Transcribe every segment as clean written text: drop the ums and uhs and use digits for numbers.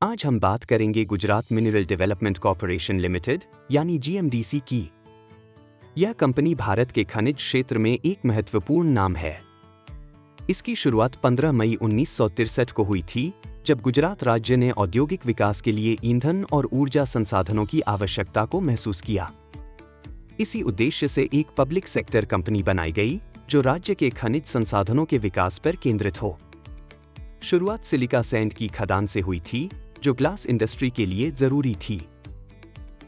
आज हम बात करेंगे Gujarat mineral development corporation limited यानी जीएमडीसी की। यह कंपनी भारत के खनिज क्षेत्र में एक महत्वपूर्ण नाम है। इसकी शुरुआत 15 मई 1963 को हुई थी, जब गुजरात राज्य ने औद्योगिक विकास के लिए ईंधन और ऊर्जा संसाधनों की आवश्यकता को महसूस किया। इसी उद्देश्य से एक पब्लिक सेक्टर कंपनी बनाई गई, जो राज्य के खनिज संसाधनों के विकास पर केंद्रित हो। शुरुआत सिलिका सैंड की खदान से हुई थी, जो ग्लास इंडस्ट्री के लिए जरूरी थी।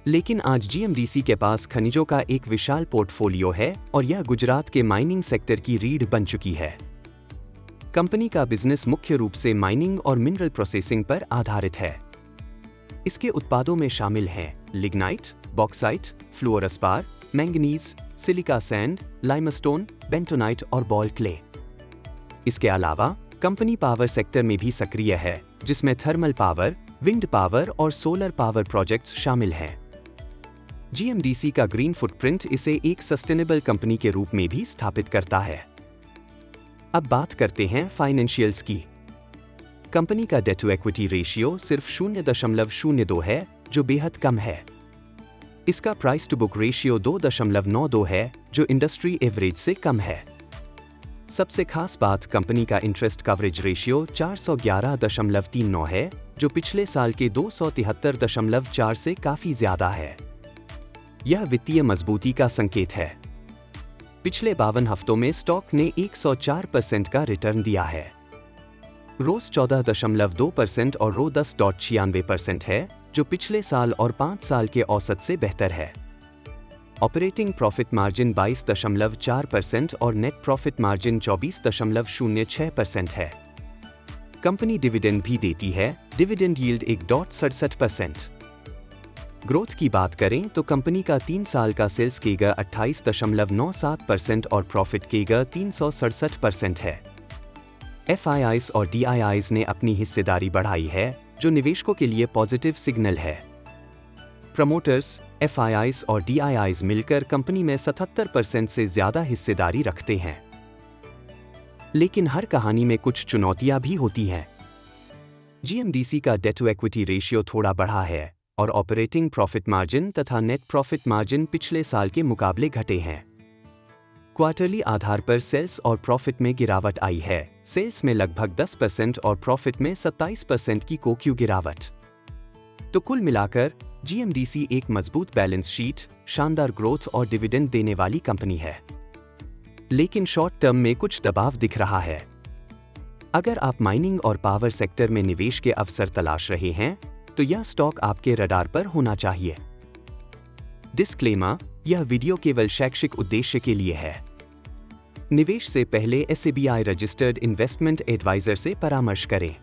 लेकिन आज जीएमडीसी के पास खनिजों का एक विशाल पोर्टफोलियो है और यह गुजरात के माइनिंग सेक्टर की रीढ़ बन चुकी है। कंपनी का बिजनेस मुख्य रूप से माइनिंग और मिनरल प्रोसेसिंग पर आधारित है। इसके उत्पादों में शामिल हैं lignite, bauxite, fluorspar, manganese, silica sand, limestone, bentonite और बॉल क्ले। इसके अलावा कंपनी पावर सेक्टर में भी सक्रिय है, जिसमें थर्मल पावर, विंड पावर और सोलर पावर प्रोजेक्ट्स शामिल हैं। जीएमडीसी का ग्रीन फुटप्रिंट इसे एक सस्टेनेबल कंपनी के रूप में भी स्थापित करता है। अब बात करते हैं फाइनेंशियल्स की। कंपनी का डेट टू इक्विटी रेशियो सिर्फ 0.02 है, जो बेहद कम है। इसका प्राइस टू बुक रेशियो 2.92 है, जो इंडस्ट्री एवरेज से कम है। सबसे खास बात कंपनी का इंटरेस्ट कवरेज रेशियो 411.39 है, जो पिछले साल के 273.4 से काफी ज्यादा है। यह वित्तीय मजबूती का संकेत है। पिछले 52 हफ्तों में स्टॉक ने 104% का रिटर्न दिया है। रोस 14.2% और रो 10.96% है, जो पिछले साल और 5 साल के औसत से बेहतर है। ऑपरेटिंग प्रॉफिट मार्जिन 22.4% और नेट प्रॉफिट मार्जिन 24.06% है। कंपनी डिविडेंड भी देती है, डिविडेंड यील्ड 1.67%। ग्रोथ की बात करें तो कंपनी का 3 साल का सेल्स केगर 28.97% और प्रॉफिट केगर 367% है। एफआईआईज और डीआईआईज ने अपनी हिस्सेदारी बढ़ाई है, जो निवेशकों के लिए पॉजिटिव सिग्नल है। प्रमोटर्स, एफआईआईज और डीआईआईज मिलकर कंपनी में 77% से ज्यादा हिस्सेदारी रखते हैं। लेकिन हर कहानी में कुछ चुनौतियां भी होती हैं। जीएमडीसी का डेट टू इक्विटी रेशियो थोड़ा बढ़ा है और ऑपरेटिंग प्रॉफिट मार्जिन तथा नेट प्रॉफिट मार्जिन पिछले साल के मुकाबले घटे हैं। क्वार्टरली आधार पर सेल्स और प्रॉफिट में गिरावट आई है। सेल्स में लगभग 10% और प्रॉफिट में 27% की क्यू गिरावट। तो कुल मिलाकर जीएमडीसी एक मजबूत बैलेंस शीट, शानदार ग्रोथ और डिविडेंड देने वाली कंपनी है। लेकिन शॉर्ट टर्म में कुछ दबाव दिख रहा है। अगर आप माइनिंग और पावर सेक्टर में निवेश के अवसर तलाश रहे हैं, तो यह स्टॉक आपके रडार पर होना चाहिए। डिस्क्लेमर: यह वीडियो केवल शैक्षिक उद्देश्य के लिए है। निवेश से पहले एसबीआई रजिस्टर्ड इन्वेस्टमेंट एडवाइजर से परामर्श करें।